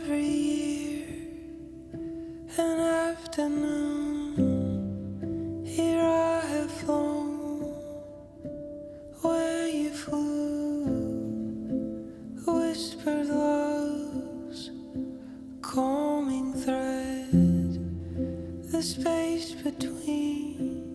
every year, an afternoon, here I have flown, where you flew, whispered love's calming thread, the space between,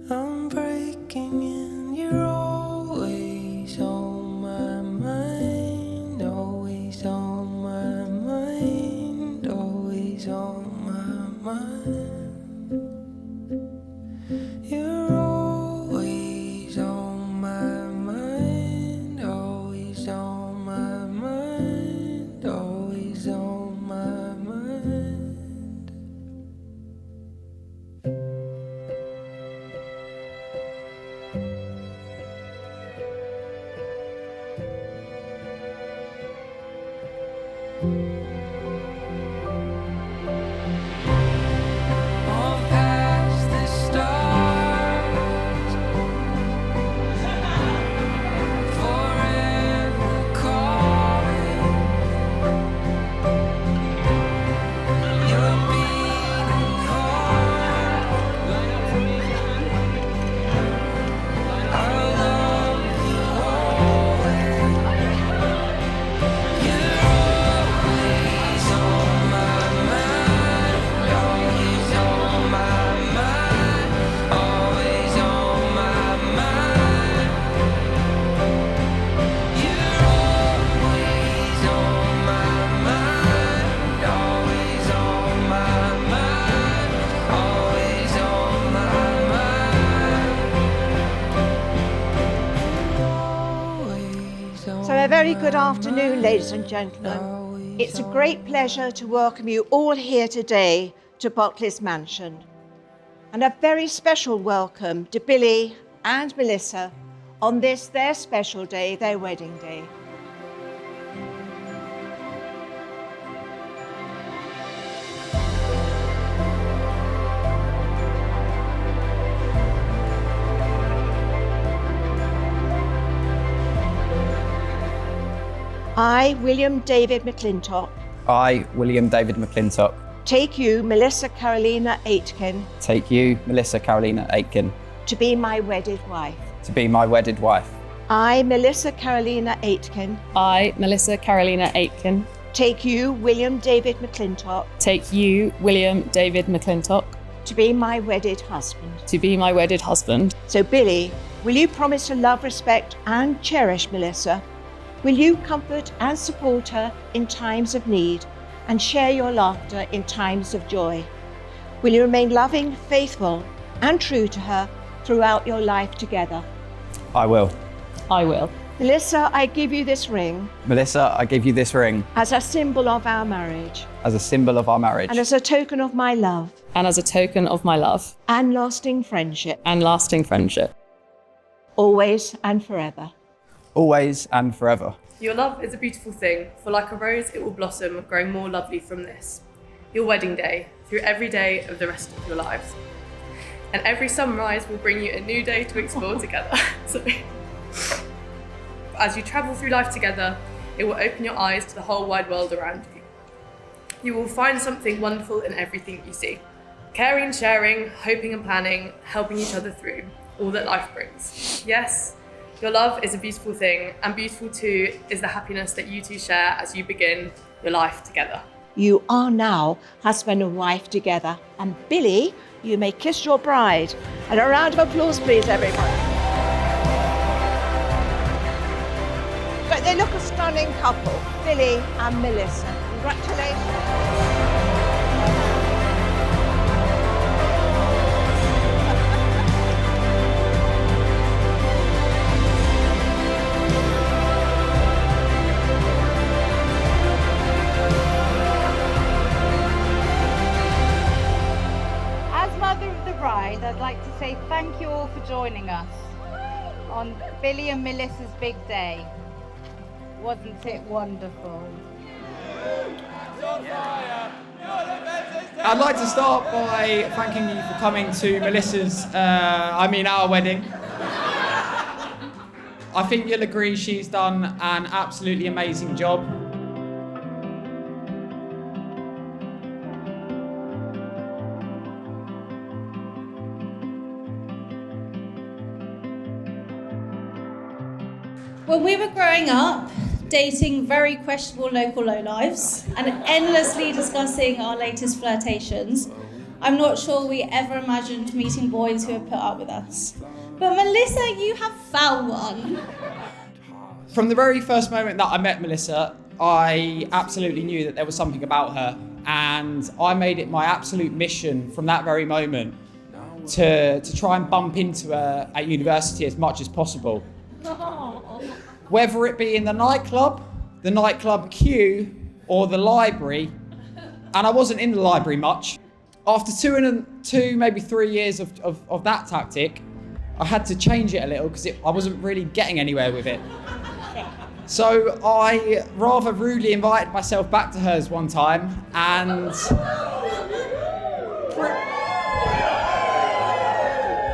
I'm breaking in, you're always on my mind, always on my mind, always on my mind. You're always on my mind, always on my mind, always on my mind. On past the stars, forever calling. Your beating heart, I love you always. You're always on my mind, always on my mind, always on my mind. You're always on my mind, always on my mind, always on my mind. So a very good afternoon, ladies and gentlemen. It's a great pleasure to welcome you all here today to Botleys Mansion. And a very special welcome to Billy and Melissa on this, their special day, their wedding day. I, William David McClintock, I, William David McClintock, take you, Melissa Carolina Aitken, take you, Melissa Carolina Aitken, to be my wedded wife. to be my wedded wife. I, Melissa Carolina Aitken, I, Melissa Carolina Aitken, take you, William David McClintock, take you, William David McClintock, to be my wedded husband. to be my wedded husband. So, Billy, will you promise to love, respect, and cherish Melissa? Will you comfort and support her in times of need and share your laughter in times of joy? Will you remain loving, faithful, and true to her throughout your life together? I will. I will. Melissa, I give you this ring Melissa, I give you this ring as a symbol of our marriage as a symbol of our marriage and as a token of my love And as a token of my love and lasting friendship, and lasting friendship. always and forever. always and forever. Your love is a beautiful thing, for like a rose it will blossom, growing more lovely from this. Your wedding day, through every day of the rest of your lives. And every sunrise will bring you a new day to explore together. Sorry. As you travel through life together, it will open your eyes to the whole wide world around you. You will find something wonderful in everything you see. Caring and sharing, hoping and planning, helping each other through all that life brings. Yes, your love is a beautiful thing, and beautiful too is the happiness that you two share as you begin your life together. You are now husband and wife together. And Billy, you may kiss your bride. And a round of applause, please, everyone. But they look a stunning couple, Billy and Melissa. Congratulations. As mother of the bride, I'd like to say thank you all for joining us on Billy and Melissa's big day. Wasn't it wonderful? I'd like to start by thanking you for coming to Melissa's, our wedding. I think you'll agree she's done an absolutely amazing job. When we were growing up, dating very questionable local lowlives and endlessly discussing our latest flirtations, I'm not sure we ever imagined meeting boys who would put up with us. But Melissa, you have found one. From the very first moment that I met Melissa, I absolutely knew that there was something about her, and I made it my absolute mission from that very moment to try and bump into her at university as much as possible. Whether it be in the nightclub queue, or the library, and I wasn't in the library much. After two, maybe 3 years of that tactic, I had to change it a little because I wasn't really getting anywhere with it. So I rather rudely invited myself back to hers one time, and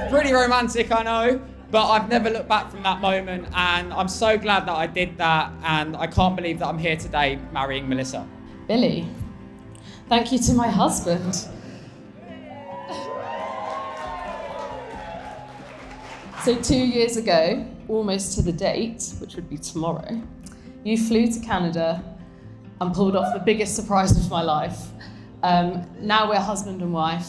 pretty romantic, I know, but I've never looked back from that moment, and I'm so glad that I did that, and I can't believe that I'm here today marrying Melissa. Billy, thank you to my husband. So 2 years ago, almost to the date, which would be tomorrow, you flew to Canada and pulled off the biggest surprise of my life. Now we're husband and wife.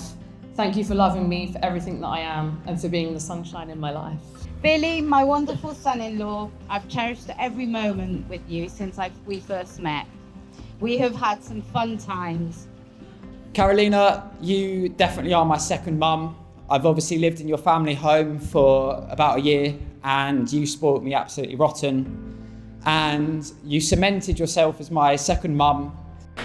Thank you for loving me for everything that I am and for being the sunshine in my life. Billy, my wonderful son-in-law, I've cherished every moment with you since we first met. We have had some fun times. Carolina, you definitely are my second mum. I've obviously lived in your family home for about a year, and you spoilt me absolutely rotten. And you cemented yourself as my second mum.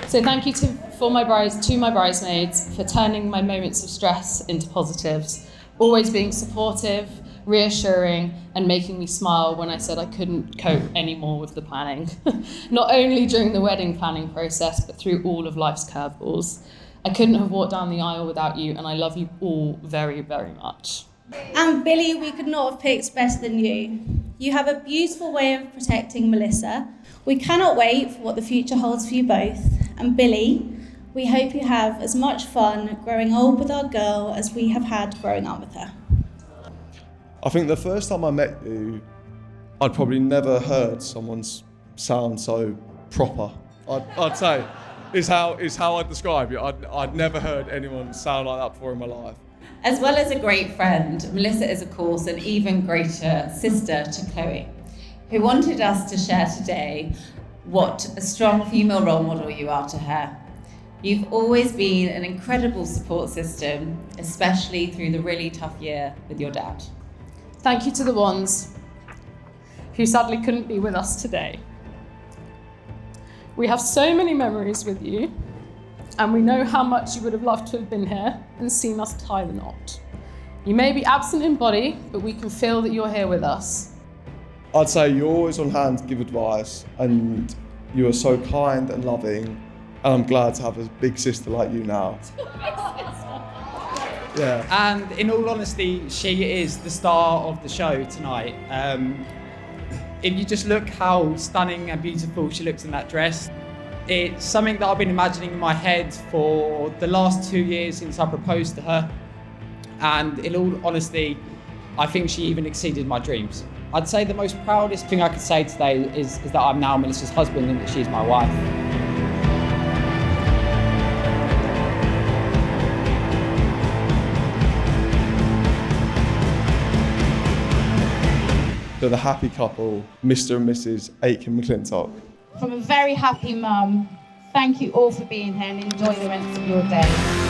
So thank you to my bridesmaids for turning my moments of stress into positives, always being supportive, reassuring, and making me smile when I said I couldn't cope anymore with the planning. Not only during the wedding planning process, but through all of life's curveballs. I couldn't have walked down the aisle without you, and I love you all very, very much. And Billy, we could not have picked better than you. You have a beautiful way of protecting Melissa. We cannot wait for what the future holds for you both. And Billy, we hope you have as much fun growing old with our girl as we have had growing up with her. I think the first time I met you, I'd probably never heard someone sound so proper. I'd say is how I'd describe you. I'd never heard anyone sound like that before in my life. As well as a great friend, Melissa is, of course, an even greater sister to Chloe, who wanted us to share today what a strong female role model you are to her. You've always been an incredible support system, especially through the really tough year with your dad. Thank you to the ones who sadly couldn't be with us today. We have so many memories with you, and we know how much you would have loved to have been here and seen us tie the knot. You may be absent in body, but we can feel that you're here with us. I'd say you're always on hand to give advice, and you are so kind and loving, and I'm glad to have a big sister like you now. Yeah. And in all honesty, she is the star of the show tonight. If you just look how stunning and beautiful she looks in that dress, it's something that I've been imagining in my head for the last 2 years since I proposed to her. And in all honesty, I think she even exceeded my dreams. I'd say the most proudest thing I could say today is that I'm now Melissa's husband and that she's my wife. To the happy couple, Mr. and Mrs. Aitken McClintock. From a very happy mum, thank you all for being here and enjoy the rest of your day.